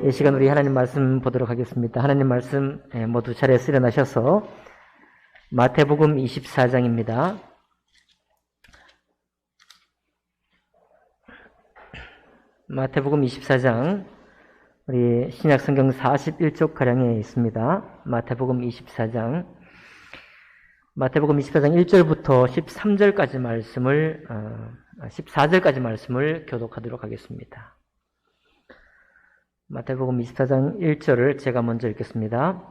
이 시간 우리 하나님 말씀 보도록 하겠습니다. 하나님 말씀 모두 자리에서 일어나셔서 마태복음 24장입니다. 마태복음 24장 우리 신약성경 41쪽가량에 있습니다. 마태복음 24장 1절부터 13절까지 말씀을 14절까지 말씀을 교독하도록 하겠습니다. 마태복음 24장 1절을 제가 먼저 읽겠습니다.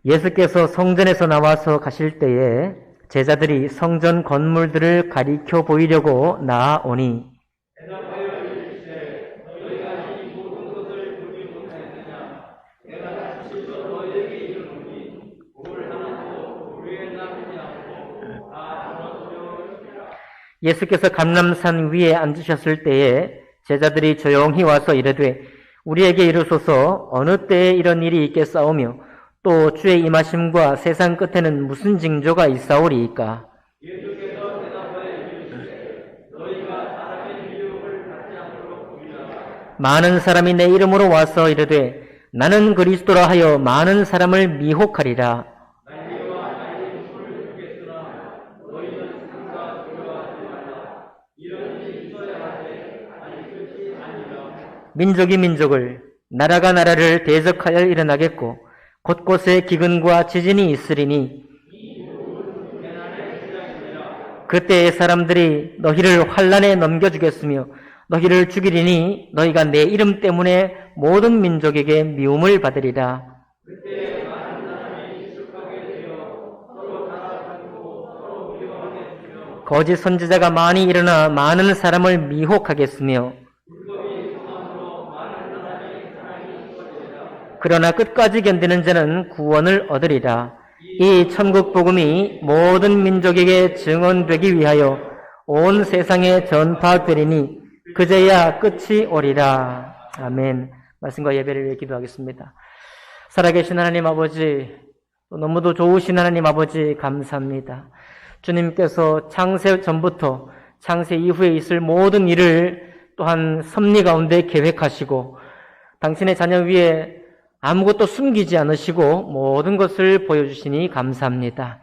예수께서 성전에서 나와서 가실 때에 제자들이 성전 건물들을 가리켜 보이려고 나아오니 예수께서 감람산 위에 앉으셨을 때에 제자들이 조용히 와서 이르되 우리에게 이르소서 어느 때에 이런 일이 있겠사오며 또 주의 임하심과 세상 끝에는 무슨 징조가 있사오리이까? 예수께서 대답하여 이르시되 너희가 사람의 미혹을 받지 않도록 보이라. 많은 사람이 내 이름으로 와서 이르되 나는 그리스도라 하여 많은 사람을 미혹하리라. 민족이 민족을, 나라가 나라를 대적하여 일어나겠고 곳곳에 기근과 지진이 있으리니 그때의 사람들이 너희를 환난에 넘겨주겠으며 너희를 죽이리니 너희가 내 이름 때문에 모든 민족에게 미움을 받으리라. 거짓 선지자가 많이 일어나 많은 사람을 미혹하겠으며 그러나 끝까지 견디는 자는 구원을 얻으리라. 이 천국 복음이 모든 민족에게 증언되기 위하여 온 세상에 전파되리니 그제야 끝이 오리라. 아멘. 말씀과 예배를 위해 기도하겠습니다. 살아계신 하나님 아버지, 너무도 좋으신 하나님 아버지 감사합니다. 주님께서 창세 전부터 창세 이후에 있을 모든 일을 또한 섭리 가운데 계획하시고 당신의 자녀 위에 아무것도 숨기지 않으시고 모든 것을 보여주시니 감사합니다.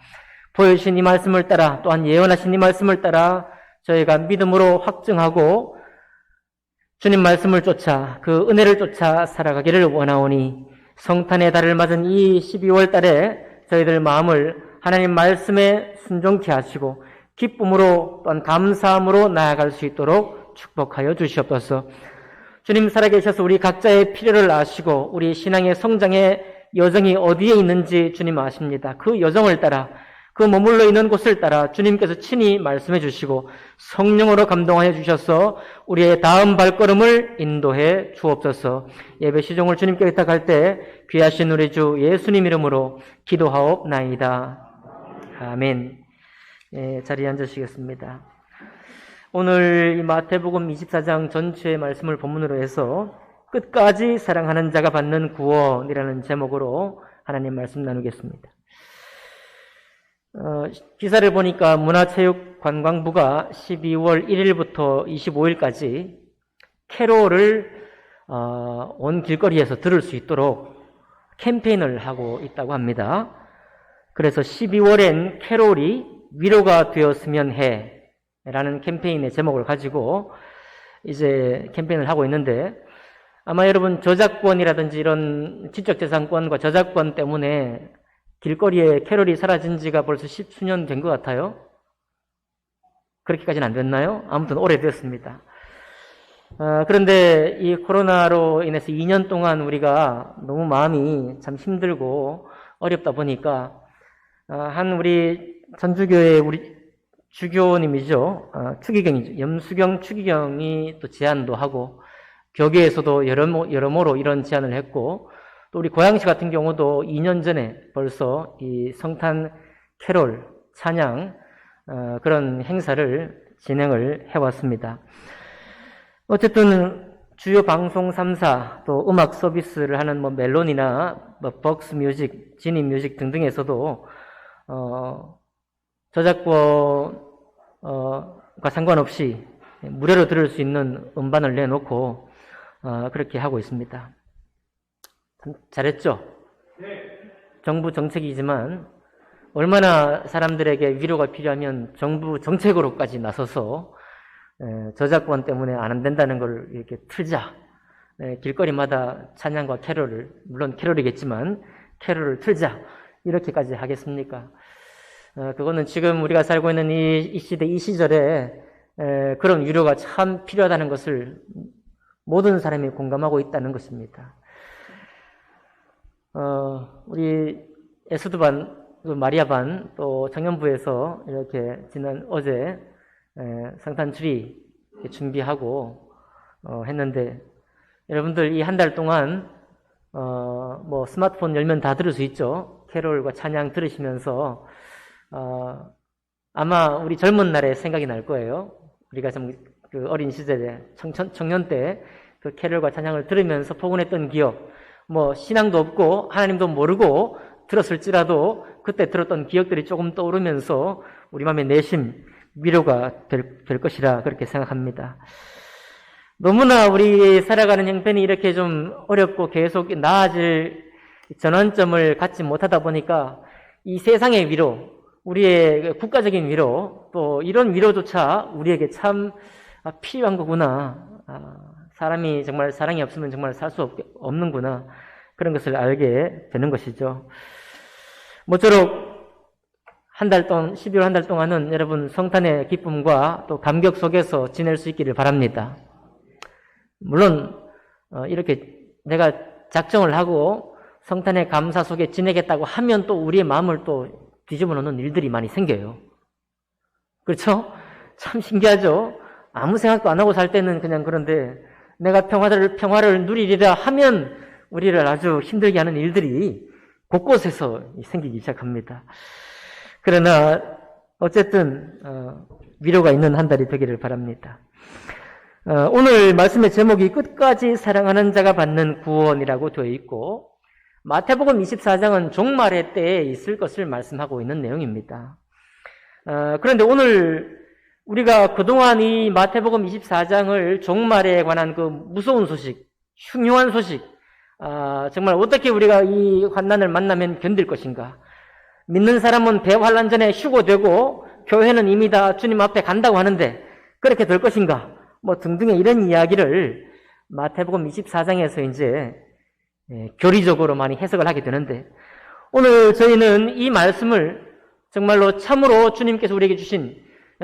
보여주신 이 말씀을 따라 또한 예언하신 이 말씀을 따라 저희가 믿음으로 확증하고 주님 말씀을 쫓아 그 은혜를 쫓아 살아가기를 원하오니 성탄의 달을 맞은 이 12월 달에 저희들 마음을 하나님 말씀에 순종케 하시고 기쁨으로 또한 감사함으로 나아갈 수 있도록 축복하여 주시옵소서. 주님 살아계셔서 우리 각자의 필요를 아시고 우리 신앙의 성장의 여정이 어디에 있는지 주님 아십니다. 그 여정을 따라 그 머물러 있는 곳을 따라 주님께서 친히 말씀해 주시고 성령으로 감동하여 주셔서 우리의 다음 발걸음을 인도해 주옵소서. 예배 시종을 주님께 의탁할 때 귀하신 우리 주 예수님 이름으로 기도하옵나이다. 아멘. 자리에 앉으시겠습니다. 오늘 이 마태복음 24장 전체의 말씀을 본문으로 해서 끝까지 사랑하는 자가 받는 구원이라는 제목으로 하나님 말씀 나누겠습니다. 기사를 보니까 문화체육관광부가 12월 1일부터 25일까지 캐롤을 온 길거리에서 들을 수 있도록 캠페인을 하고 있다고 합니다. 그래서 12월엔 캐롤이 위로가 되었으면 해 라는 캠페인의 제목을 가지고 이제 캠페인을 하고 있는데 아마 여러분 저작권이라든지 이런 지적재산권과 저작권 때문에 길거리에 캐롤이 사라진 지가 벌써 10수년 된 것 같아요. 그렇게까지는 안 됐나요? 아무튼 오래됐습니다. 그런데 이 코로나로 인해서 2년 동안 우리가 너무 마음이 참 힘들고 어렵다 보니까 한 우리 전주교회 우리 주교님이죠. 추기경이죠. 염수경 추기경이 또 제안도 하고 교계에서도 여러모로 이런 제안을 했고 또 우리 고양시 같은 경우도 2년 전에 벌써 이 성탄 캐롤 찬양 그런 행사를 진행을 해왔습니다. 어쨌든 주요 방송 3사 또 음악 서비스를 하는 뭐 멜론이나 뭐 벅스 뮤직, 지니 뮤직 등등에서도 저작권과 상관없이 무료로 들을 수 있는 음반을 내놓고 그렇게 하고 있습니다. 참 잘했죠? 정부 정책이지만 얼마나 사람들에게 위로가 필요하면 정부 정책으로까지 나서서 저작권 때문에 안 된다는 걸 이렇게 틀자. 길거리마다 찬양과 캐롤을, 물론 캐롤이겠지만 캐롤을 틀자. 이렇게까지 하겠습니까? 그거는 지금 우리가 살고 있는 이 시대, 이 시절에 그런 위로가 참 필요하다는 것을 모든 사람이 공감하고 있다는 것입니다. 우리 에스드반, 마리아반, 또 청년부에서 이렇게 지난 어제 성탄주리 준비하고 했는데, 여러분들 이 한 달 동안 뭐 스마트폰 열면 다 들을 수 있죠. 캐롤과 찬양 들으시면서 아마 우리 젊은 날에 생각이 날 거예요. 우리가 좀 그 어린 시절에 청년 때 그 캐롤과 찬양을 들으면서 포근했던 기억, 뭐 신앙도 없고 하나님도 모르고 들었을지라도 그때 들었던 기억들이 조금 떠오르면서 우리 마음의 내심 위로가 될 것이라 그렇게 생각합니다. 너무나 우리 살아가는 형편이 이렇게 좀 어렵고 계속 나아질 전환점을 갖지 못하다 보니까 이 세상의 위로, 우리의 국가적인 위로, 또 이런 위로조차 우리에게 참 필요한 거구나. 사람이 정말 사랑이 없으면 정말 살 수 없는구나. 그런 것을 알게 되는 것이죠. 모쪼록 12월 한 달 동안은 여러분 성탄의 기쁨과 또 감격 속에서 지낼 수 있기를 바랍니다. 물론 이렇게 내가 작정을 하고 성탄의 감사 속에 지내겠다고 하면 또 우리의 마음을 또 뒤집어 놓는 일들이 많이 생겨요. 그렇죠? 참 신기하죠? 아무 생각도 안 하고 살 때는 그냥 그런데 내가 평화를 누리리라 하면 우리를 아주 힘들게 하는 일들이 곳곳에서 생기기 시작합니다. 그러나 어쨌든 위로가 있는 한 달이 되기를 바랍니다. 오늘 말씀의 제목이 끝까지 사랑하는 자가 받는 구원이라고 되어 있고, 마태복음 24장은 종말의 때에 있을 것을 말씀하고 있는 내용입니다. 그런데 오늘 우리가 그동안 이 마태복음 24장을 종말에 관한 그 무서운 소식, 흉흉한 소식, 정말 어떻게 우리가 이 환난을 만나면 견딜 것인가? 믿는 사람은 대환란 전에 휴고되고 교회는 이미 다 주님 앞에 간다고 하는데 그렇게 될 것인가? 뭐 등등의 이런 이야기를 마태복음 24장에서 이제 교리적으로 많이 해석을 하게 되는데, 오늘 저희는 이 말씀을 정말로 참으로 주님께서 우리에게 주신,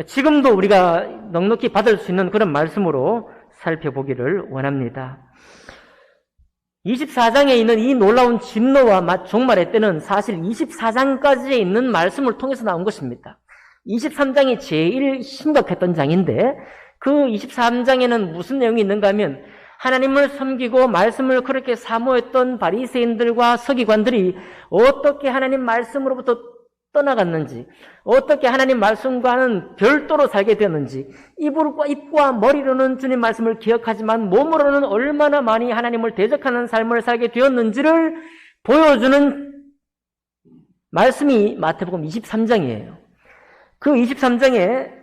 지금도 우리가 넉넉히 받을 수 있는 그런 말씀으로 살펴보기를 원합니다. 24장에 있는 이 놀라운 진노와 종말의 때는 사실 24장까지에 있는 말씀을 통해서 나온 것입니다. 23장이 제일 심각했던 장인데 그 23장에는 무슨 내용이 있는가 하면, 하나님을 섬기고 말씀을 그렇게 사모했던 바리새인들과 서기관들이 어떻게 하나님 말씀으로부터 떠나갔는지, 어떻게 하나님 말씀과는 별도로 살게 되었는지, 입과 머리로는 주님 말씀을 기억하지만 몸으로는 얼마나 많이 하나님을 대적하는 삶을 살게 되었는지를 보여주는 말씀이 마태복음 23장이에요. 그 23장에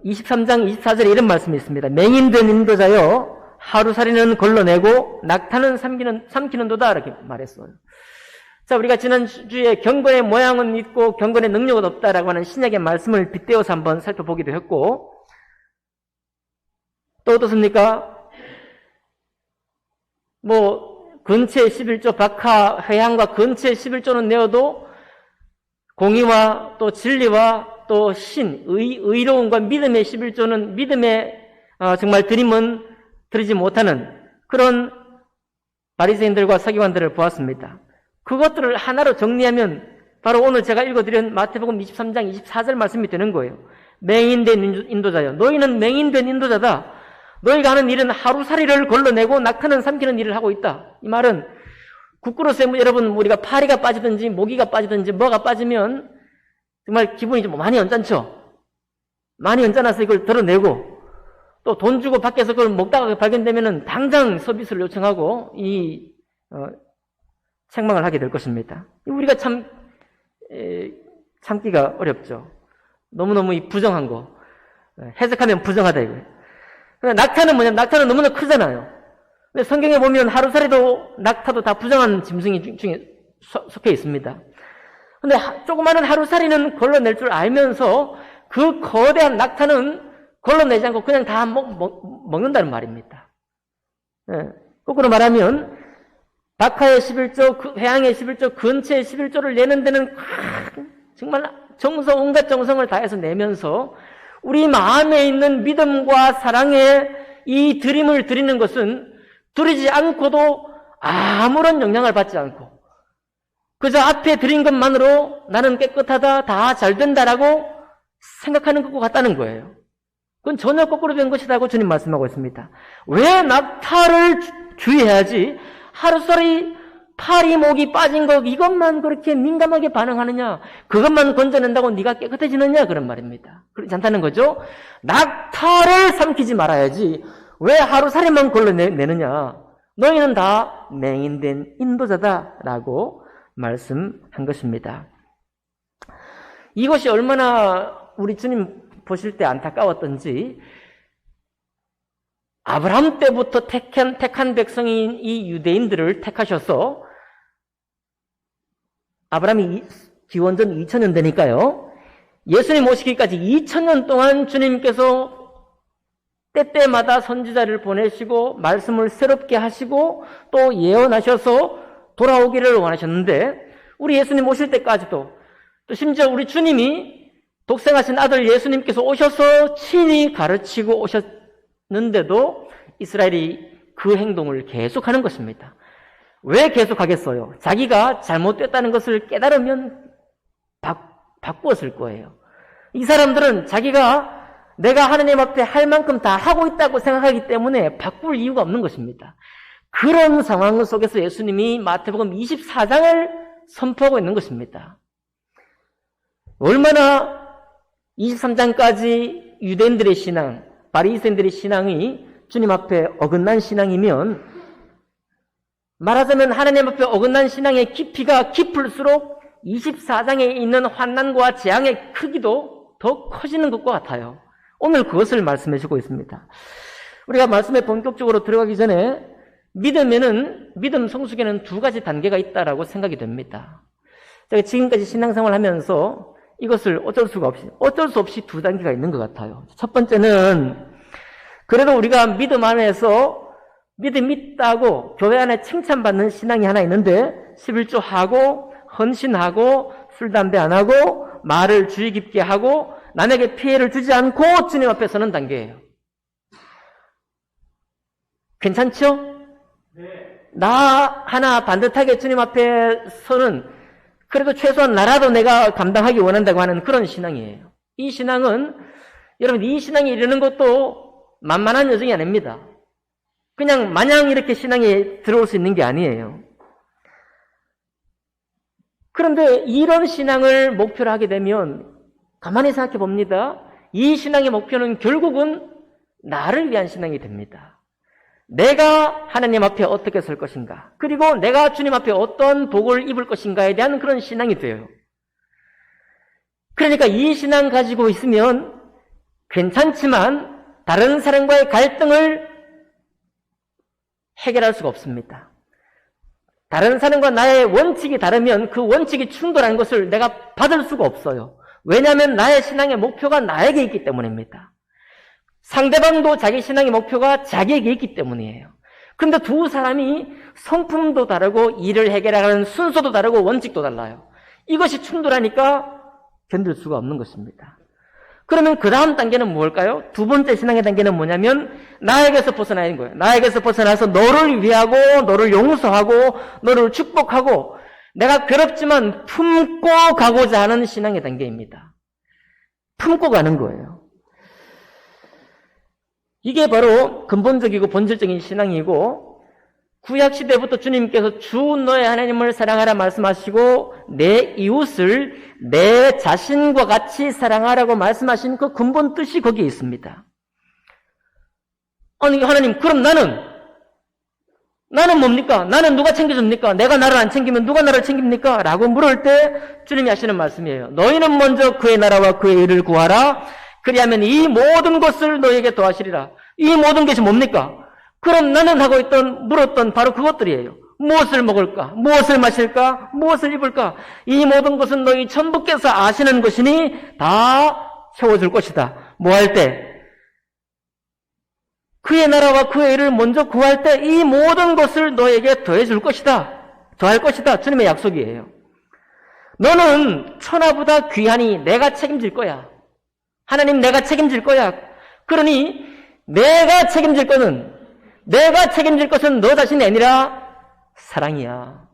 23장 24절에 이런 말씀이 있습니다. 맹인된 인도자여 하루살이는 걸러내고 낙타는 삼키는도다, 이렇게 말했어요. 자, 우리가 지난주에 경건의 모양은 있고 경건의 능력은 없다라고 하는 신약의 말씀을 빗대어서 한번 살펴보기도 했고, 또 어떻습니까? 뭐 근체 11조 박하 회향과 근체 11조는 내어도 공의와 또 진리와 또 의로움과 믿음의 11조는 믿음의 정말 드림은 드리지 못하는 그런 바리새인들과 서기관들을 보았습니다. 그것들을 하나로 정리하면 바로 오늘 제가 읽어드린 마태복음 23장 24절 말씀이 되는 거예요. 맹인된 인도자여, 너희는 맹인된 인도자다. 너희가 하는 일은 하루살이를 걸러내고 낙타는 삼키는 일을 하고 있다. 이 말은 국그릇에 여러분 우리가 파리가 빠지든지 모기가 빠지든지 뭐가 빠지면 정말 기분이 좀 많이 언짢죠. 많이 언짢아서 이걸 드러내고, 또 돈 주고 밖에서 그걸 먹다가 발견되면은 당장 서비스를 요청하고 책망을 하게 될 것입니다. 우리가 참기가 어렵죠. 너무너무 이 부정한 거 해석하면 부정하다 이거예요. 낙타는 뭐냐면 낙타는 너무나 크잖아요. 근데 성경에 보면 하루살이도 낙타도 다 부정한 짐승이 중에 속해 있습니다. 근데 조그마한 하루살이는 걸러낼 줄 알면서 그 거대한 낙타는 걸러내지 않고 그냥 다 먹는다는 말입니다. 예. 거꾸로 말하면 박하의 11조, 회양의 11조, 근처의 11조를 내는 데는 정말 온갖 정성을 다해서 내면서 우리 마음에 있는 믿음과 사랑의 이 드림을 드리는 것은 드리지 않고도 아무런 영향을 받지 않고 그저 앞에 드린 것만으로 나는 깨끗하다, 다 잘 된다라고 생각하는 것과 같다는 거예요. 그건 전혀 거꾸로 된 것이라고 주님 말씀하고 있습니다. 왜 낙타를 주의해야지 하루살이 팔이 목이 빠진 것 이것만 그렇게 민감하게 반응하느냐, 그것만 건져낸다고 네가 깨끗해지느냐, 그런 말입니다. 그렇지 않다는 거죠. 낙타를 삼키지 말아야지 왜 하루살이만 걸러내느냐, 너희는 다 맹인된 인도자다라고 말씀한 것입니다. 이것이 얼마나 우리 주님 보실 때 안타까웠던지 아브라함 때부터 택한 백성인 이 유대인들을 택하셔서 아브라함이 기원전 2000년 되니까요. 예수님 오시기까지 2000년 동안 주님께서 때때마다 선지자를 보내시고 말씀을 새롭게 하시고 또 예언하셔서 돌아오기를 원하셨는데 우리 예수님 오실 때까지도 또 심지어 우리 주님이 독생하신 아들 예수님께서 오셔서 친히 가르치고 오셨는데도 이스라엘이 그 행동을 계속하는 것입니다. 왜 계속하겠어요? 자기가 잘못됐다는 것을 깨달으면 바꾸었을 거예요. 이 사람들은 자기가 내가 하나님 앞에 할 만큼 다 하고 있다고 생각하기 때문에 바꿀 이유가 없는 것입니다. 그런 상황 속에서 예수님이 마태복음 24장을 선포하고 있는 것입니다. 얼마나 23장까지 유대인들의 신앙, 바리새인들의 신앙이 주님 앞에 어긋난 신앙이면 말하자면 하나님 앞에 어긋난 신앙의 깊이가 깊을수록 24장에 있는 환난과 재앙의 크기도 더 커지는 것과 같아요. 오늘 그것을 말씀해 주고 있습니다. 우리가 말씀에 본격적으로 들어가기 전에 믿음 성숙에는 두 가지 단계가 있다라고 생각이 됩니다. 제가 지금까지 신앙생활 하면서 이것을 어쩔 수 없이 두 단계가 있는 것 같아요. 첫 번째는 그래도 우리가 믿음 안에서 믿음 있다고 교회 안에 칭찬받는 신앙이 하나 있는데 11조 하고 헌신하고 술 담배 안 하고 말을 주의 깊게 하고 남에게 피해를 주지 않고 주님 앞에 서는 단계예요. 괜찮죠? 네. 나 하나 반듯하게 주님 앞에 서는 그래도 최소한 나라도 내가 감당하기 원한다고 하는 그런 신앙이에요. 이 신앙은 여러분 이 신앙이 이르는 것도 만만한 여정이 아닙니다. 그냥 마냥 이렇게 신앙에 들어올 수 있는 게 아니에요. 그런데 이런 신앙을 목표로 하게 되면 가만히 생각해 봅니다. 이 신앙의 목표는 결국은 나를 위한 신앙이 됩니다. 내가 하나님 앞에 어떻게 설 것인가, 그리고 내가 주님 앞에 어떤 복을 입을 것인가에 대한 그런 신앙이 돼요. 그러니까 이 신앙 가지고 있으면 괜찮지만 다른 사람과의 갈등을 해결할 수가 없습니다. 다른 사람과 나의 원칙이 다르면 그 원칙이 충돌하는 것을 내가 받을 수가 없어요. 왜냐하면 나의 신앙의 목표가 나에게 있기 때문입니다. 상대방도 자기 신앙의 목표가 자기에게 있기 때문이에요. 근데 두 사람이 성품도 다르고 일을 해결하는 순서도 다르고 원칙도 달라요. 이것이 충돌하니까 견딜 수가 없는 것입니다. 그러면 그 다음 단계는 뭘까요? 두 번째 신앙의 단계는 뭐냐면 나에게서 벗어나는 거예요. 나에게서 벗어나서 너를 위하고 너를 용서하고 너를 축복하고 내가 괴롭지만 품고 가고자 하는 신앙의 단계입니다. 품고 가는 거예요. 이게 바로 근본적이고 본질적인 신앙이고 구약시대부터 주님께서 주 너의 하나님을 사랑하라 말씀하시고 내 이웃을 내 자신과 같이 사랑하라고 말씀하신 그 근본 뜻이 거기에 있습니다. 아니 하나님 그럼 나는 뭡니까? 나는 누가 챙겨줍니까? 내가 나를 안 챙기면 누가 나를 챙깁니까? 라고 물을 때 주님이 하시는 말씀이에요. 너희는 먼저 그의 나라와 그의 일을 구하라. 그리하면 이 모든 것을 너희에게 더하시리라. 이 모든 것이 뭡니까? 그럼 나는 하고 있던, 물었던 바로 그것들이에요. 무엇을 먹을까? 무엇을 마실까? 무엇을 입을까? 이 모든 것은 너희 천부께서 아시는 것이니 다 채워줄 것이다. 뭐 할 때? 그의 나라와 그의 일을 먼저 구할 때 이 모든 것을 너에게 더해줄 것이다. 더할 것이다. 주님의 약속이에요. 너는 천하보다 귀하니 내가 책임질 거야. 하나님, 내가 책임질 거야. 그러니 내가 책임질 것은 너 자신이 아니라 사랑이야.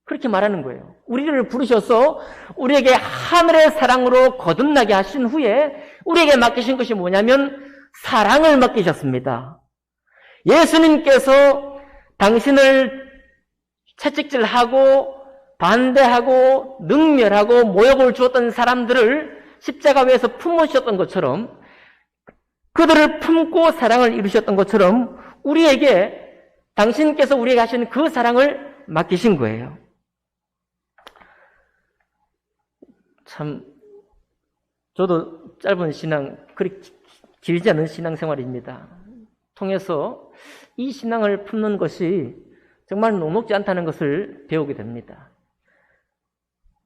그렇게 말하는 거예요. 우리를 부르셔서 우리에게 하늘의 사랑으로 거듭나게 하신 후에 우리에게 맡기신 것이 뭐냐면 사랑을 맡기셨습니다. 예수님께서 당신을 채찍질하고 반대하고 능멸하고 모욕을 주었던 사람들을 십자가 위에서 품으셨던 것처럼, 그들을 품고 사랑을 이루셨던 것처럼 우리에게, 당신께서 우리에게 하신 그 사랑을 맡기신 거예요. 참, 저도 짧은 신앙, 그리 길지 않은 신앙생활입니다. 통해서 이 신앙을 품는 것이 정말 녹록지 않다는 것을 배우게 됩니다.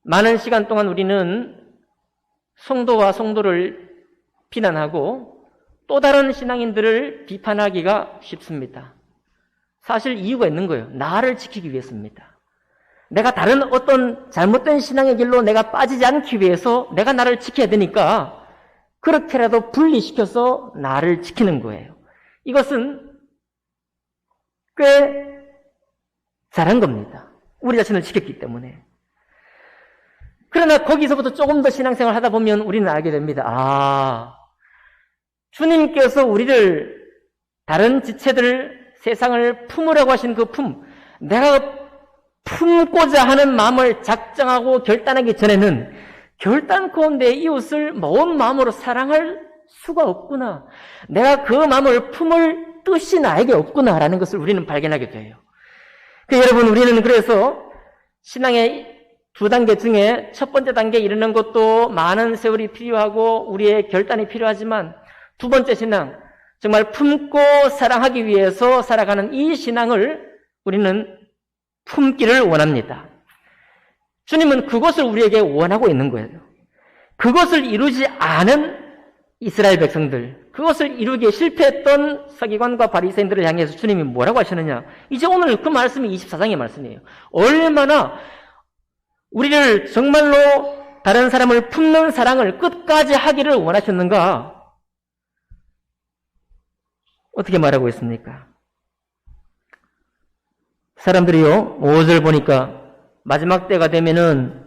많은 시간 동안 우리는 성도와 성도를 비난하고 또 다른 신앙인들을 비판하기가 쉽습니다. 사실 이유가 있는 거예요. 나를 지키기 위해서입니다. 내가 다른 어떤 잘못된 신앙의 길로 내가 빠지지 않기 위해서 내가 나를 지켜야 되니까 그렇게라도 분리시켜서 나를 지키는 거예요. 이것은 꽤 잘한 겁니다. 우리 자신을 지켰기 때문에. 그러나 거기서부터 조금 더 신앙생활을 하다 보면 우리는 알게 됩니다. 주님께서 우리를, 다른 지체들, 세상을 품으라고 하신 그 품, 내가 품고자 하는 마음을 작정하고 결단하기 전에는 결단코 내 이웃을 온 마음으로 사랑할 수가 없구나. 내가 그 마음을 품을 뜻이 나에게 없구나라는 것을 우리는 발견하게 돼요. 여러분, 우리는 그래서 신앙의 두 단계 중에 첫 번째 단계에 이르는 것도 많은 세월이 필요하고 우리의 결단이 필요하지만, 두 번째 신앙, 정말 품고 사랑하기 위해서 살아가는 이 신앙을 우리는 품기를 원합니다. 주님은 그것을 우리에게 원하고 있는 거예요. 그것을 이루지 않은 이스라엘 백성들, 그것을 이루기에 실패했던 서기관과 바리새인들을 향해서 주님이 뭐라고 하시느냐? 이제 오늘 그 말씀이 24장의 말씀이에요. 얼마나 우리를 정말로 다른 사람을 품는 사랑을 끝까지 하기를 원하셨는가? 어떻게 말하고 있습니까? 사람들이요, 5절 보니까 마지막 때가 되면은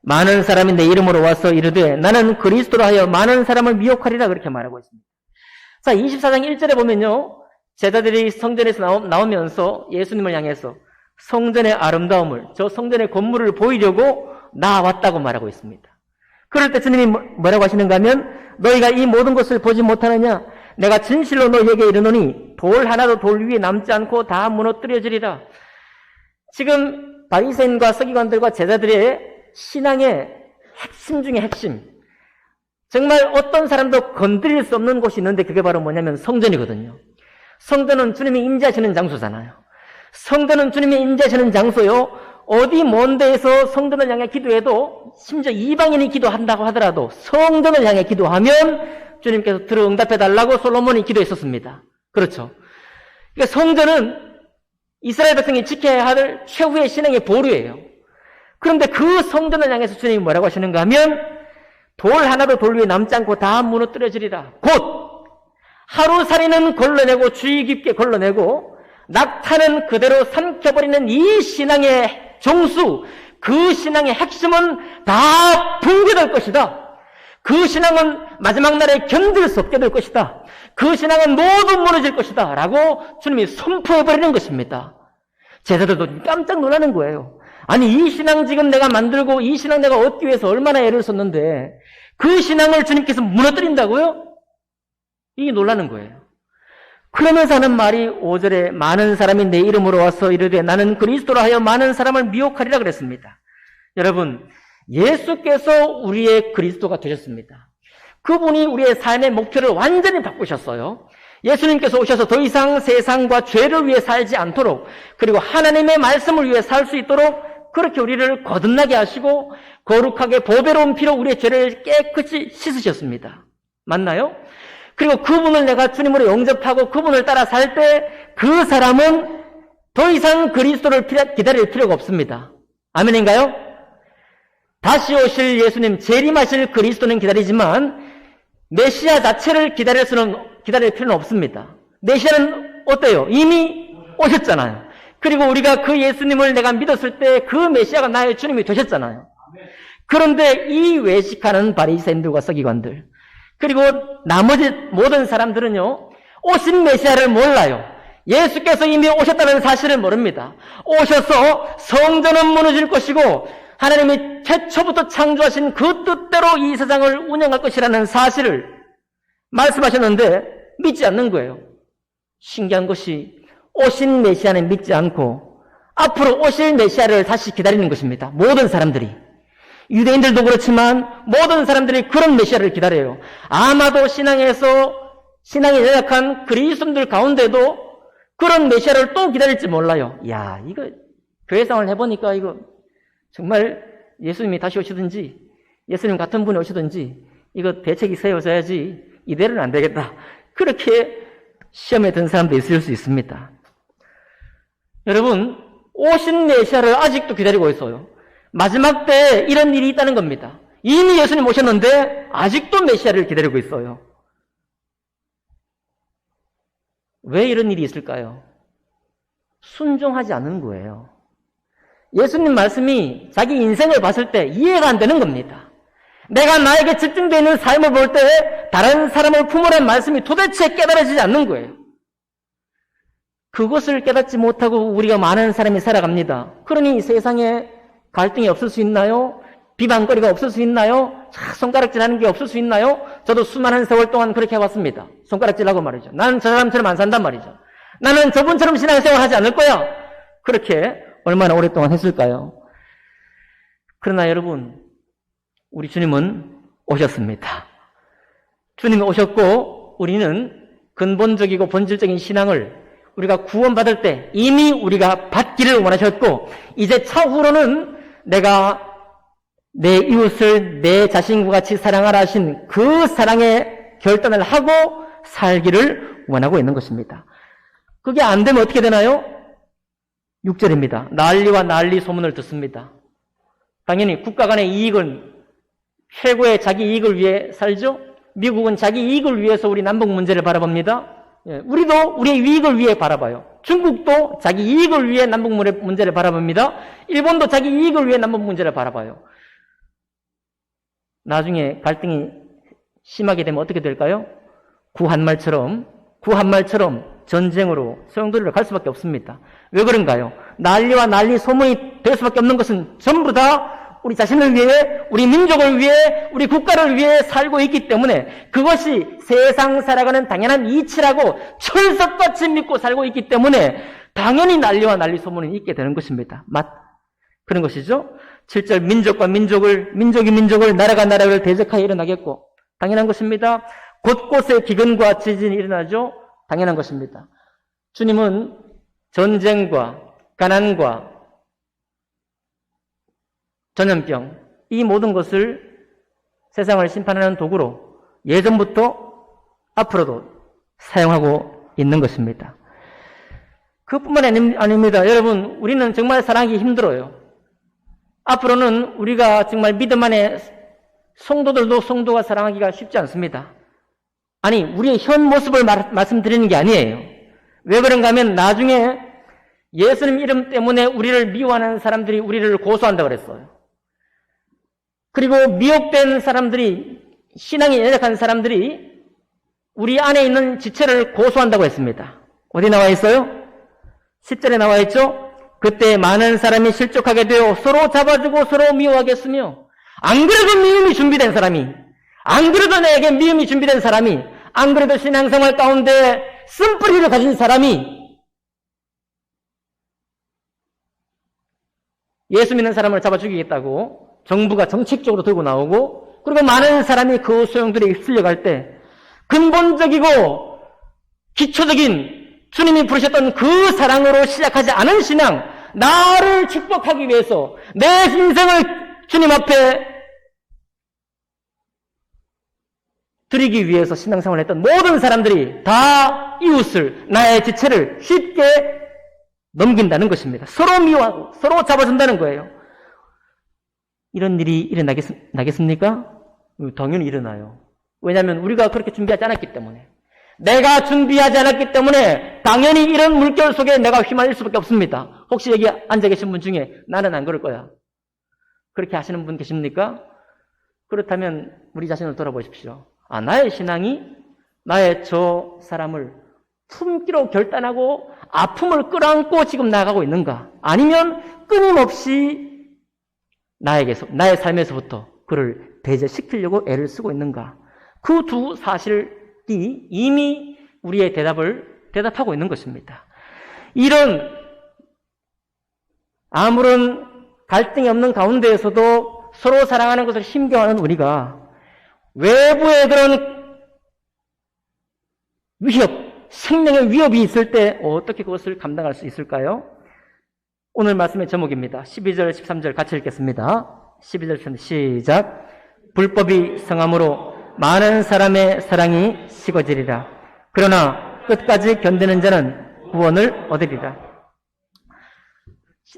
많은 사람이 내 이름으로 와서 이르되 나는 그리스도로 하여 많은 사람을 미혹하리라, 그렇게 말하고 있습니다. 자, 24장 1절에 보면요, 제자들이 성전에서 나오면서 예수님을 향해서 성전의 아름다움을, 저 성전의 건물을 보이려고 나왔다고 말하고 있습니다. 그럴 때 주님이 뭐라고 하시는가 하면, 너희가 이 모든 것을 보지 못하느냐? 내가 진실로 너희에게 이르노니 돌 하나도 돌 위에 남지 않고 다 무너뜨려지리라. 지금 바리새인과 서기관들과 제자들의 신앙의 핵심 중에 핵심, 정말 어떤 사람도 건드릴 수 없는 곳이 있는데 그게 바로 뭐냐면 성전이거든요. 성전은 주님이 임재하시는 장소잖아요. 성전은 주님이 임재하시는 장소요. 어디 먼 데에서 성전을 향해 기도해도, 심지어 이방인이 기도한다고 하더라도 성전을 향해 기도하면 주님께서 들어 응답해달라고 솔로몬이 기도했었습니다. 그렇죠. 그러니까 성전은 이스라엘 백성이 지켜야 할 최후의 신앙의 보루예요. 그런데 그 성전을 향해서 주님이 뭐라고 하시는가 하면, 돌 하나도 돌 위에 남지 않고 다 무너뜨려지리라. 곧 하루살이는 걸러내고 주의 깊게 걸러내고 낙타는 그대로 삼켜버리는 이 신앙의 정수, 그 신앙의 핵심은 다 붕괴될 것이다. 그 신앙은 마지막 날에 견딜 수 없게 될 것이다. 그 신앙은 모두 무너질 것이다 라고 주님이 선포해버리는 것입니다. 제자들도 깜짝 놀라는 거예요. 아니, 이 신앙 지금 내가 만들고 이 신앙 내가 얻기 위해서 얼마나 애를 썼는데 그 신앙을 주님께서 무너뜨린다고요? 이게 놀라는 거예요. 그러면서 하는 말이 5절에 많은 사람이 내 이름으로 와서 이르되 나는 그리스도로 하여 많은 사람을 미혹하리라 그랬습니다. 여러분, 예수께서 우리의 그리스도가 되셨습니다. 그분이 우리의 삶의 목표를 완전히 바꾸셨어요. 예수님께서 오셔서 더 이상 세상과 죄를 위해 살지 않도록, 그리고 하나님의 말씀을 위해 살 수 있도록 그렇게 우리를 거듭나게 하시고 거룩하게 보배로운 피로 우리의 죄를 깨끗이 씻으셨습니다. 맞나요? 그리고 그분을 내가 주님으로 영접하고 그분을 따라 살 때 그 사람은 더 이상 그리스도를 기다릴 필요가 없습니다. 아멘인가요? 다시 오실 예수님, 재림하실 그리스도는 기다리지만 메시아 자체를 기다릴 필요는 없습니다. 메시아는 어때요? 이미 오셨잖아요. 그리고 우리가 그 예수님을 내가 믿었을 때 그 메시아가 나의 주님이 되셨잖아요. 그런데 이 외식하는 바리새인들과 서기관들, 그리고 나머지 모든 사람들은요, 오신 메시아를 몰라요. 예수께서 이미 오셨다는 사실을 모릅니다. 오셔서 성전은 무너질 것이고 하나님이 최초부터 창조하신 그 뜻대로 이 세상을 운영할 것이라는 사실을 말씀하셨는데 믿지 않는 거예요. 신기한 것이 오신 메시아는 믿지 않고 앞으로 오실 메시아를 다시 기다리는 것입니다. 모든 사람들이. 유대인들도 그렇지만 모든 사람들이 그런 메시아를 기다려요. 아마도 신앙이 연약한 그리스도인들 가운데도 그런 메시아를 또 기다릴지 몰라요. 야, 이거 교회 생활을 해보니까 이거 정말 예수님이 다시 오시든지 예수님 같은 분이 오시든지 이거 대책이 세워져야지 이대로는 안 되겠다. 그렇게 시험에 든 사람도 있을 수 있습니다. 여러분, 오신 메시아를 아직도 기다리고 있어요. 마지막 때 이런 일이 있다는 겁니다. 이미 예수님 오셨는데 아직도 메시아를 기다리고 있어요. 왜 이런 일이 있을까요? 순종하지 않는 거예요. 예수님 말씀이 자기 인생을 봤을 때 이해가 안 되는 겁니다. 내가 나에게 집중되어 있는 삶을 볼 때 다른 사람을 품으라는 말씀이 도대체 깨달아지지 않는 거예요. 그것을 깨닫지 못하고 우리가 많은 사람이 살아갑니다. 그러니 세상에 갈등이 없을 수 있나요? 비방거리가 없을 수 있나요? 손가락질하는 게 없을 수 있나요? 저도 수많은 세월 동안 그렇게 해왔습니다. 손가락질하고 말이죠. 나는 저 사람처럼 안 산단 말이죠. 나는 저분처럼 신앙생활 하지 않을 거야. 그렇게 얼마나 오랫동안 했을까요? 그러나 여러분, 우리 주님은 오셨습니다. 주님이 오셨고 우리는 근본적이고 본질적인 신앙을 우리가 구원받을 때 이미 우리가 받기를 원하셨고 이제 차후로는 내가 내 이웃을 내 자신과 같이 사랑하라 하신 그 사랑의 결단을 하고 살기를 원하고 있는 것입니다. 그게 안 되면 어떻게 되나요? 6절입니다. 난리와 난리 소문을 듣습니다. 당연히 국가 간의 이익은 최고의 자기 이익을 위해 살죠. 미국은 자기 이익을 위해서 우리 남북 문제를 바라봅니다. 우리도 우리의 이익을 위해 바라봐요. 중국도 자기 이익을 위해 남북 문제를 바라봅니다. 일본도 자기 이익을 위해 남북 문제를 바라봐요. 나중에 갈등이 심하게 되면 어떻게 될까요? 구한말처럼 전쟁으로 소용돌이로 갈 수밖에 없습니다. 왜 그런가요? 난리와 난리 소문이 될 수밖에 없는 것은 전부 다 우리 자신을 위해, 우리 민족을 위해, 우리 국가를 위해 살고 있기 때문에 그것이 세상 살아가는 당연한 이치라고 철석같이 믿고 살고 있기 때문에 당연히 난리와 난리 소문이 있게 되는 것입니다. 그런 것이죠. 7절 민족이 민족을 나라가 나라를 대적하여 일어나겠고 당연한 것입니다. 곳곳에 기근과 지진이 일어나죠. 당연한 것입니다. 주님은 전쟁과 가난과 전염병 이 모든 것을 세상을 심판하는 도구로 예전부터 앞으로도 사용하고 있는 것입니다. 그뿐만 아닙니다. 여러분, 우리는 정말 사랑하기 힘들어요. 앞으로는 우리가 정말 믿음 안에 성도들도 성도가 사랑하기가 쉽지 않습니다. 아니, 우리의 현 모습을 말씀드리는 게 아니에요. 왜 그런가 하면 나중에 예수님 이름 때문에 우리를 미워하는 사람들이 우리를 고소한다고 그랬어요. 그리고 미혹된 사람들이, 신앙이 연약한 사람들이 우리 안에 있는 지체를 고소한다고 했습니다. 어디 나와 있어요? 10절에 나와 있죠? 그때 많은 사람이 실족하게 되어 서로 잡아주고 서로 미워하겠으며, 안 그래도 미움이 준비된 사람이, 안 그래도 내게 미움이 준비된 사람이, 안 그래도 신앙생활 가운데 쓴뿌리를 가진 사람이 예수 믿는 사람을 잡아 죽이겠다고 정부가 정책적으로 들고 나오고, 그리고 많은 사람이 그 소용돌이에 휩쓸려갈 때 근본적이고 기초적인 주님이 부르셨던 그 사랑으로 시작하지 않은 신앙, 나를 축복하기 위해서 내 인생을 주님 앞에 드리기 위해서 신앙생활을 했던 모든 사람들이 다 이웃을, 나의 지체를 쉽게 넘긴다는 것입니다. 서로 미워하고 서로 잡아준다는 거예요. 이런 일이 일어나겠습니까? 당연히 일어나요. 왜냐하면 우리가 그렇게 준비하지 않았기 때문에. 내가 준비하지 않았기 때문에 당연히 이런 물결 속에 내가 휘말릴 수밖에 없습니다. 혹시 여기 앉아 계신 분 중에 나는 안 그럴 거야, 그렇게 하시는 분 계십니까? 그렇다면 우리 자신을 돌아보십시오. 나의 신앙이 나의 저 사람을 품기로 결단하고 아픔을 끌어안고 지금 나아가고 있는가? 아니면 끊임없이 나의 삶에서부터 그를 배제시키려고 애를 쓰고 있는가? 그 두 사실이 이미 우리의 대답하고 있는 것입니다. 이런 아무런 갈등이 없는 가운데에서도 서로 사랑하는 것을 힘겨워하는 우리가 외부의 그런 위협, 생명의 위협이 있을 때 어떻게 그것을 감당할 수 있을까요? 오늘 말씀의 제목입니다. 12절, 13절 같이 읽겠습니다. 12절, 13절 시작. 불법이 성함으로 많은 사람의 사랑이 식어지리라. 그러나 끝까지 견디는 자는 구원을 얻으리라.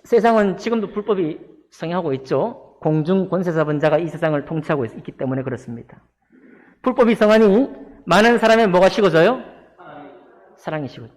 세상은 지금도 불법이 성행하고 있죠. 공중 권세자본자가 이 세상을 통치하고 있기 때문에 그렇습니다. 불법이 성하니 많은 사람의 뭐가 식어져요? 사랑이 식어져.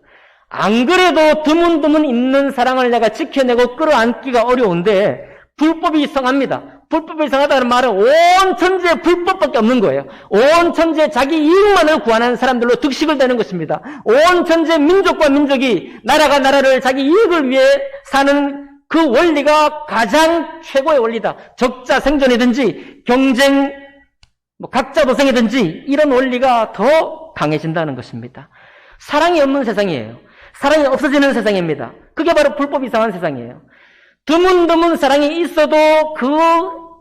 안 그래도 드문드문 있는 사랑을 내가 지켜내고 끌어안기가 어려운데 불법이 성합니다. 불법이 성하다는 말은 온 천지에 불법밖에 없는 거예요. 온 천지에 자기 이익만을 구하는 사람들로 득식을 되는 것입니다. 온 천지의 민족과 민족이 나라가 나라를 자기 이익을 위해 사는 그 원리가 가장 최고의 원리다. 적자 생존이든지 경쟁, 각자 도생이든지 이런 원리가 더 강해진다는 것입니다. 사랑이 없는 세상이에요. 사랑이 없어지는 세상입니다. 그게 바로 불법이 성한 세상이에요. 드문드문 사랑이 있어도 그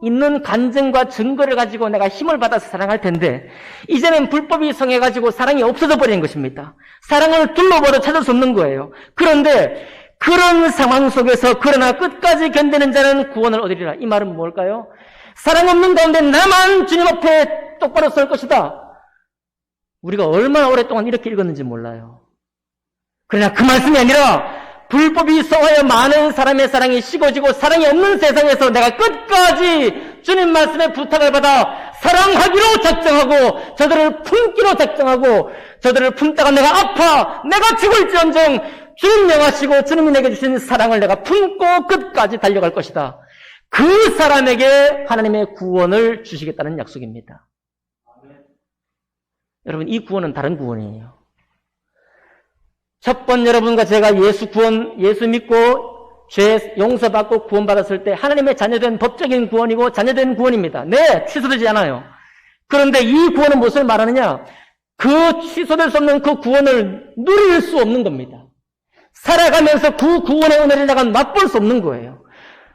있는 간증과 증거를 가지고 내가 힘을 받아서 사랑할 텐데 이제는 불법이 성해가지고 사랑이 없어져 버리는 것입니다. 사랑을 둘러보러 찾을 수 없는 거예요. 그런데 그런 상황 속에서 그러나 끝까지 견디는 자는 구원을 얻으리라. 이 말은 뭘까요? 사랑 없는 가운데 나만 주님 앞에 똑바로 설 것이다. 우리가 얼마나 오랫동안 이렇게 읽었는지 몰라요. 그러나 그 말씀이 아니라 불법이 성하여 많은 사람의 사랑이 식어지고 사랑이 없는 세상에서 내가 끝까지 주님 말씀의 부탁을 받아 사랑하기로 작정하고 저들을 품기로 작정하고 저들을 품다가 내가 아파 내가 죽을지언정 주님 명하시고 주님이 내게 주신 사랑을 내가 품고 끝까지 달려갈 것이다. 그 사람에게 하나님의 구원을 주시겠다는 약속입니다. 여러분, 이 구원은 다른 구원이에요. 첫 번 여러분과 제가 예수 믿고 죄 용서받고 구원받았을 때 하나님의 자녀된 법적인 구원이고 자녀된 구원입니다. 네, 취소되지 않아요. 그런데 이 구원은 무엇을 말하느냐? 그 취소될 수 없는 그 구원을 누릴 수 없는 겁니다. 살아가면서 그 구원의 은혜를 내가 맛볼 수 없는 거예요.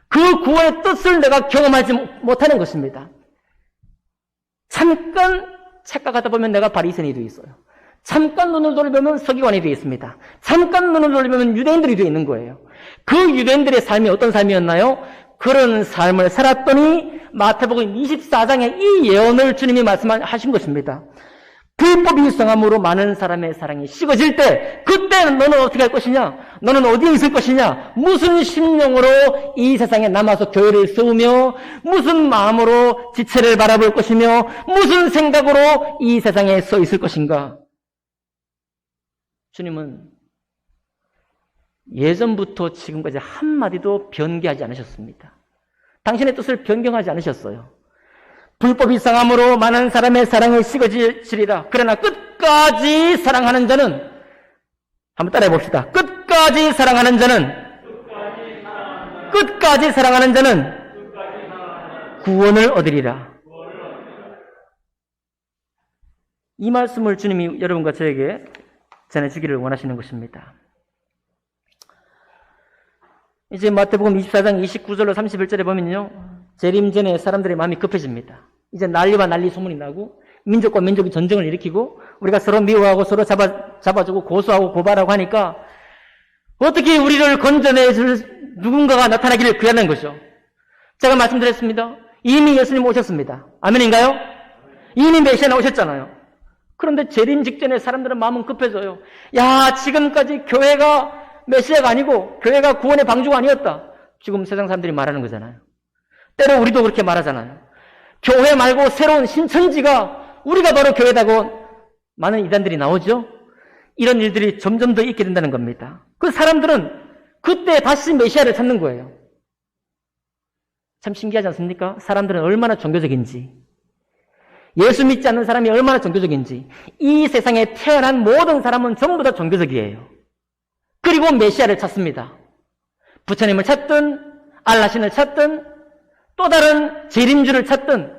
그 구원의 뜻을 내가 경험하지 못하는 것입니다. 잠깐 착각하다 보면 내가 바리새인이 되어 있어요. 잠깐 눈을 돌리면 서기관이 되어 있습니다. 잠깐 눈을 돌리면 유대인들이 되어 있는 거예요. 그 유대인들의 삶이 어떤 삶이었나요? 그런 삶을 살았더니 마태복음 24장에 이 예언을 주님이 말씀하신 것입니다. 불법이 성함으로 많은 사람의 사랑이 식어질 때 그때는 너는 어떻게 할 것이냐? 너는 어디에 있을 것이냐? 무슨 심령으로 이 세상에 남아서 교회를 세우며 무슨 마음으로 지체를 바라볼 것이며 무슨 생각으로 이 세상에 서 있을 것인가? 주님은 예전부터 지금까지 한마디도 변개하지 않으셨습니다. 당신의 뜻을 변경하지 않으셨어요. 불법이 성함으로 많은 사람의 사랑이 식어지리라. 그러나 끝까지 사랑하는 자는, 한번 따라해 봅시다. 끝까지 사랑하는 자는 구원을 얻으리라. 이 말씀을 주님이 여러분과 저에게 전해주기를 원하시는 것입니다. 이제 마태복음 24장 29절로 31절에 보면요, 재림 전에 사람들의 마음이 급해집니다. 이제 난리와 난리 소문이 나고 민족과 민족이 전쟁을 일으키고 우리가 서로 미워하고 서로 잡아주고 고소하고 고발하고 하니까 어떻게 우리를 건져내줄 누군가가 나타나기를 구하는 것이죠. 제가 말씀드렸습니다. 이미 예수님 오셨습니다. 아멘인가요? 이미 메시아 오셨잖아요. 그런데 재림 직전에 사람들은 마음은 급해져요. 야, 지금까지 교회가 메시아가 아니고 교회가 구원의 방주가 아니었다. 지금 세상 사람들이 말하는 거잖아요. 때로 우리도 그렇게 말하잖아요. 교회 말고 새로운 신천지가 우리가 바로 교회다고 많은 이단들이 나오죠. 이런 일들이 점점 더 있게 된다는 겁니다. 그 사람들은 그때 다시 메시아를 찾는 거예요. 참 신기하지 않습니까? 사람들은 얼마나 종교적인지, 예수 믿지 않는 사람이 얼마나 종교적인지. 이 세상에 태어난 모든 사람은 전부 다 종교적이에요. 그리고 메시아를 찾습니다. 부처님을 찾든 알라신을 찾든 또 다른 재림주를 찾든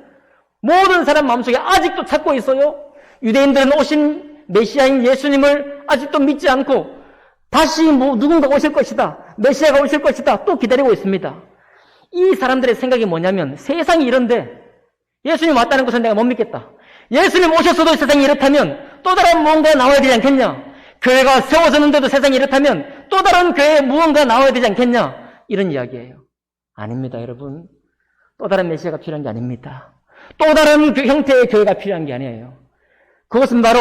모든 사람 마음속에 아직도 찾고 있어요. 유대인들은 오신 메시아인 예수님을 아직도 믿지 않고 다시 누군가가 오실 것이다, 메시아가 오실 것이다 또 기다리고 있습니다. 이 사람들의 생각이 뭐냐면 세상이 이런데 예수님 왔다는 것은 내가 못 믿겠다. 예수님 오셨어도 세상이 이렇다면 또 다른 무언가 나와야 되지 않겠냐. 교회가 세워졌는데도 세상이 이렇다면 또 다른 교회에 무언가 나와야 되지 않겠냐. 이런 이야기예요. 아닙니다, 여러분. 또 다른 메시아가 필요한 게 아닙니다. 또 다른 형태의 교회가 필요한 게 아니에요. 그것은 바로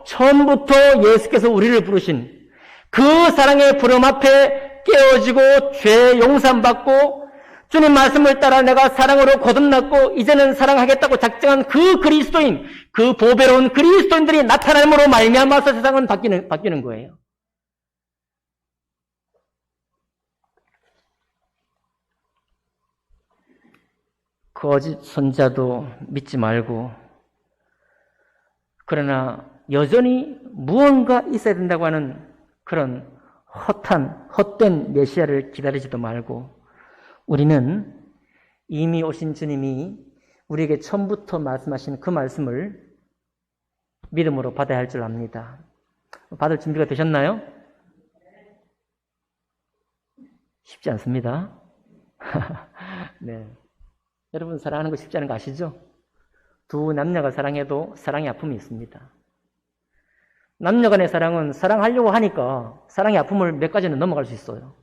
처음부터 예수께서 우리를 부르신 그 사랑의 부름 앞에 깨어지고 죄 용서받고 주님 말씀을 따라 내가 사랑으로 거듭났고 이제는 사랑하겠다고 작정한 그 그리스도인, 그 보배로운 그리스도인들이 나타남으로 말미암아서 세상은 바뀌는 거예요. 거짓 선자도 믿지 말고, 그러나 여전히 무언가 있어야 된다고 하는 그런 헛된 메시아를 기다리지도 말고, 우리는 이미 오신 주님이 우리에게 처음부터 말씀하신 그 말씀을 믿음으로 받아야 할 줄 압니다. 받을 준비가 되셨나요? 쉽지 않습니다. 네. 여러분, 사랑하는 거 쉽지 않은 거 아시죠? 두 남녀가 사랑해도 사랑의 아픔이 있습니다. 남녀 간의 사랑은 사랑하려고 하니까 사랑의 아픔을 몇 가지는 넘어갈 수 있어요.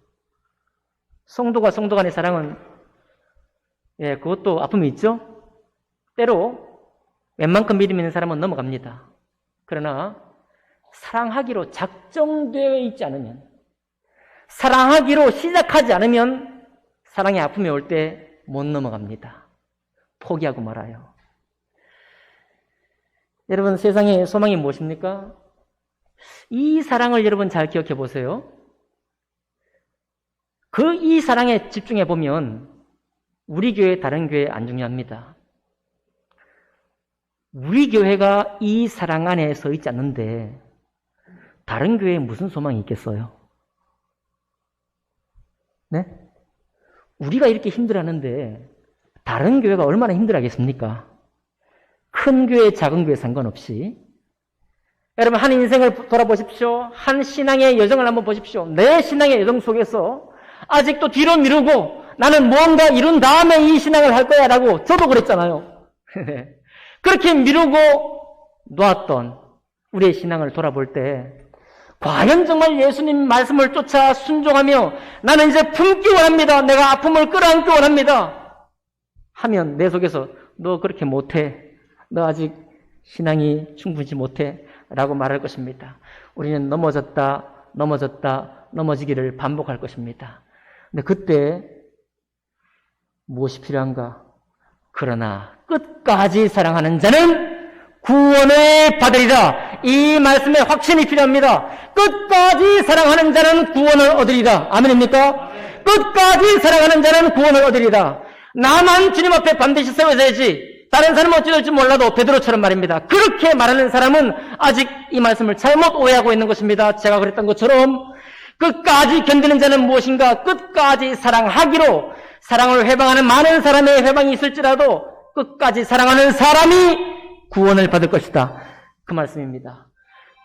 성도가 성도 간의 사랑은 그것도 아픔이 있죠? 때로 웬만큼 믿음 있는 사람은 넘어갑니다. 그러나 사랑하기로 작정되어 있지 않으면, 사랑하기로 시작하지 않으면 사랑의 아픔이 올 때 못 넘어갑니다. 포기하고 말아요. 여러분, 세상의 소망이 무엇입니까? 이 사랑을 여러분 잘 기억해 보세요. 이 사랑에 집중해 보면 우리 교회, 다른 교회 안 중요합니다. 우리 교회가 이 사랑 안에 서 있지 않는데 다른 교회에 무슨 소망이 있겠어요? 네? 우리가 이렇게 힘들어하는데 다른 교회가 얼마나 힘들어하겠습니까? 큰 교회, 작은 교회 상관없이. 여러분, 한 인생을 돌아보십시오. 한 신앙의 여정을 한번 보십시오. 내 신앙의 여정 속에서 아직도 뒤로 미루고 나는 무언가 이룬 다음에 이 신앙을 할 거야 라고 저도 그랬잖아요. 그렇게 미루고 놓았던 우리의 신앙을 돌아볼 때 과연 정말 예수님 말씀을 쫓아 순종하며 나는 이제 품기 원합니다. 내가 아픔을 끌어안기 원합니다. 하면 내 속에서 너 그렇게 못해. 너 아직 신앙이 충분치 못해. 라고 말할 것입니다. 우리는 넘어지기를 반복할 것입니다. 근데 그때 무엇이 필요한가? 그러나 끝까지 사랑하는 자는 구원을 받으리라. 이 말씀에 확신이 필요합니다. 끝까지 사랑하는 자는 구원을 얻으리라. 아멘입니까? 끝까지 사랑하는 자는 구원을 얻으리라. 나만 주님 앞에 반드시 세워져야지. 다른 사람은 어찌 될지 몰라도 베드로처럼 말입니다. 그렇게 말하는 사람은 아직 이 말씀을 잘못 오해하고 있는 것입니다. 제가 그랬던 것처럼 끝까지 견디는 자는 무엇인가? 끝까지 사랑하기로, 사랑을 회방하는 많은 사람의 회방이 있을지라도 끝까지 사랑하는 사람이 구원을 받을 것이다. 그 말씀입니다.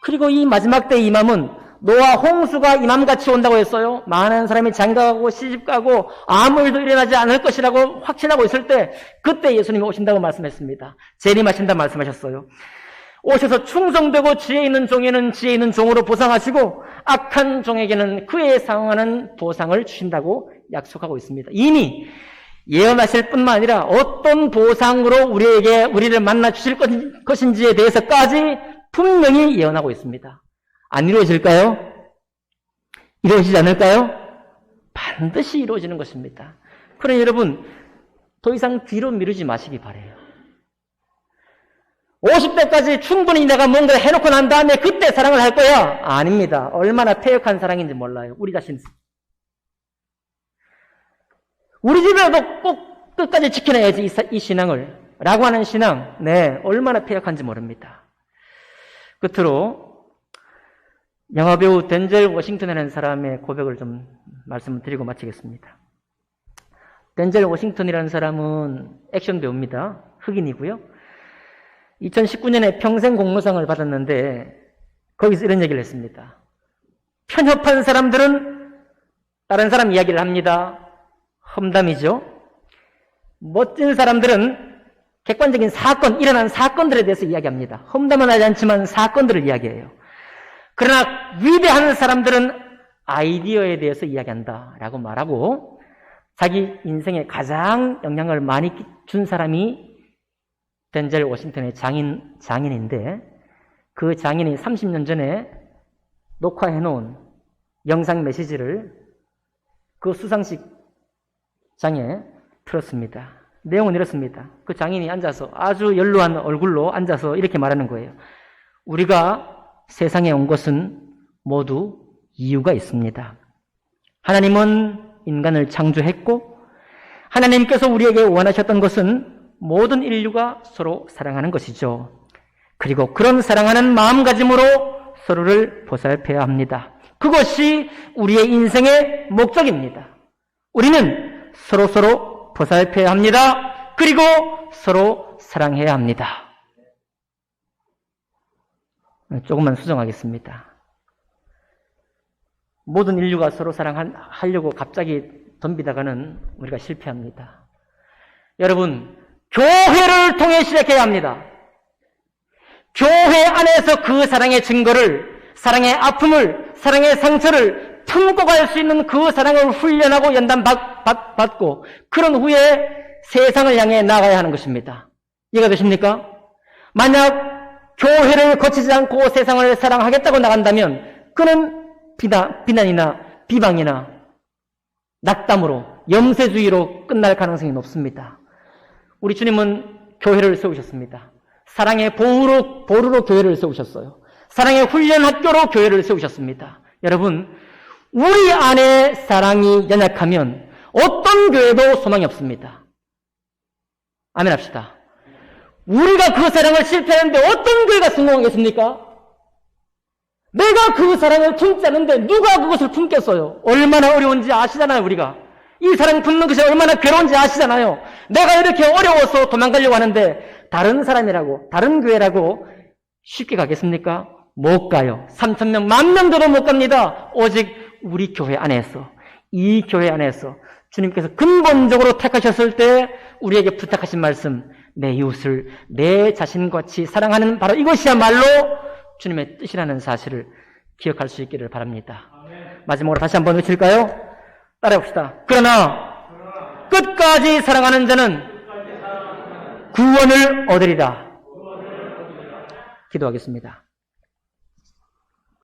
그리고 이 마지막 때의 임함은 노아 홍수가 이맘같이 온다고 했어요. 많은 사람이 장가가고 시집가고 아무 일도 일어나지 않을 것이라고 확신하고 있을 때 그때 예수님이 오신다고 말씀했습니다. 재림하신다 말씀하셨어요. 오셔서 충성되고 지혜 있는 종에는 지혜 있는 종으로 보상하시고 악한 종에게는 그에 상응하는 보상을 주신다고 약속하고 있습니다. 이미 예언하실 뿐만 아니라 어떤 보상으로 우리를 만나 주실 것인지에 대해서까지 분명히 예언하고 있습니다. 안 이루어질까요? 이루어지지 않을까요? 반드시 이루어지는 것입니다. 그러니 여러분, 더 이상 뒤로 미루지 마시기 바라요. 50대까지 충분히 내가 뭔가를 해놓고 난 다음에 그때 사랑을 할 거야? 아닙니다. 얼마나 패역한 사랑인지 몰라요. 우리 자신. 우리 집에도 꼭 끝까지 지켜내야지 이 신앙을. 라고 하는 신앙. 네, 얼마나 패역한지 모릅니다. 끝으로 영화배우 덴젤 워싱턴이라는 사람의 고백을 좀 말씀을 드리고 마치겠습니다. 덴젤 워싱턴이라는 사람은 액션 배우입니다. 흑인이고요. 2019년에 평생 공로상을 받았는데 거기서 이런 얘기를 했습니다. 편협한 사람들은 다른 사람 이야기를 합니다. 험담이죠. 멋진 사람들은 객관적인 사건, 일어난 사건들에 대해서 이야기합니다. 험담은 하지 않지만 사건들을 이야기해요. 그러나 위대한 사람들은 아이디어에 대해서 이야기한다 라고 말하고 자기 인생에 가장 영향을 많이 준 사람이 덴젤 워싱턴의 장인인데 그 장인이 30년 전에 녹화해놓은 영상 메시지를 그 수상식장에 틀었습니다. 내용은 이렇습니다. 그 장인이 앉아서 아주 연로한 얼굴로 앉아서 이렇게 말하는 거예요. 우리가 세상에 온 것은 모두 이유가 있습니다. 하나님은 인간을 창조했고 하나님께서 우리에게 원하셨던 것은 모든 인류가 서로 사랑하는 것이죠. 그리고 그런 사랑하는 마음가짐으로 서로를 보살펴야 합니다. 그것이 우리의 인생의 목적입니다. 우리는 서로 보살펴야 합니다. 그리고 서로 사랑해야 합니다. 조금만 수정하겠습니다. 모든 인류가 서로 사랑하려고 갑자기 덤비다가는 우리가 실패합니다. 여러분, 교회를 통해 시작해야 합니다. 교회 안에서 그 사랑의 증거를, 사랑의 아픔을, 사랑의 상처를 품고 갈 수 있는 그 사랑을 훈련하고 연단받고 그런 후에 세상을 향해 나가야 하는 것입니다. 이해가 되십니까? 만약 교회를 거치지 않고 세상을 사랑하겠다고 나간다면 그는 비난이나 비방이나 낙담으로 염세주의로 끝날 가능성이 높습니다. 우리 주님은 교회를 세우셨습니다. 사랑의 보루로 교회를 세우셨어요. 사랑의 훈련 학교로 교회를 세우셨습니다. 여러분, 우리 안에 사랑이 연약하면 어떤 교회도 소망이 없습니다. 아멘 합시다. 우리가 그 사랑을 실패하는데 어떤 교회가 성공하겠습니까? 내가 그 사랑을 품지 않는데 누가 그것을 품겠어요? 얼마나 어려운지 아시잖아요, 우리가. 이 사랑 품는 것이 얼마나 괴로운지 아시잖아요. 내가 이렇게 어려워서 도망가려고 하는데 다른 사람이라고, 다른 교회라고 쉽게 가겠습니까? 못 가요. 3,000명, 10,000명 돼도 못 갑니다. 오직 우리 교회 안에서, 이 교회 안에서 주님께서 근본적으로 택하셨을 때 우리에게 부탁하신 말씀, 내 이웃을 내 자신같이 사랑하는 바로 이것이야말로 주님의 뜻이라는 사실을 기억할 수 있기를 바랍니다. 마지막으로 다시 한번 외칠까요? 따라해봅시다. 그러나 끝까지 사랑하는 자는 구원을 얻으리라. 기도하겠습니다.